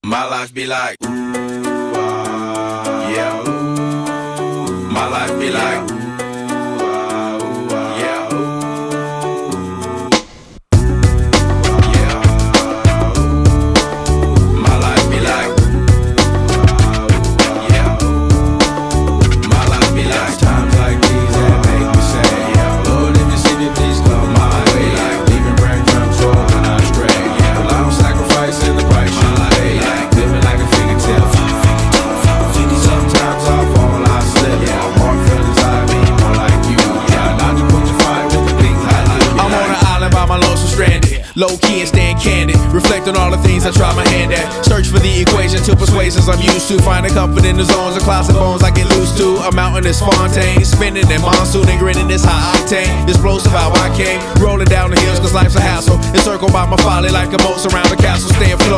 My life be like, ooh, yeah, ooh. My life be like, ooh, yeah, ooh. Yeah, ooh. My life be like, yeah, ooh. My life be like, times like these that make me say, yeah, Lord, if you see me, please come my way. Like leaving breadcrumbs for when I stray. Yeah, well, I'm sacrificing the price you pay. Like living like a fairy tale. Sometimes I fall, I slip. Yeah, I'm more feelings, I mean more like you. Yeah, not to put your fire with the things I do. I'm on an island by my lonesome stranded, low key and staying candid, reflect on all the things I try my hand at. Search for the equation to persuasions I'm used to. Finding comfort in the zones of closet bones I get loose to. A mountain is Fontaine, spinning in monsoon and grinning this high octane. Explosive how I came, rolling down the hills cause life's a hassle. Encircled by my folly like a moat around the castle, staying afloat.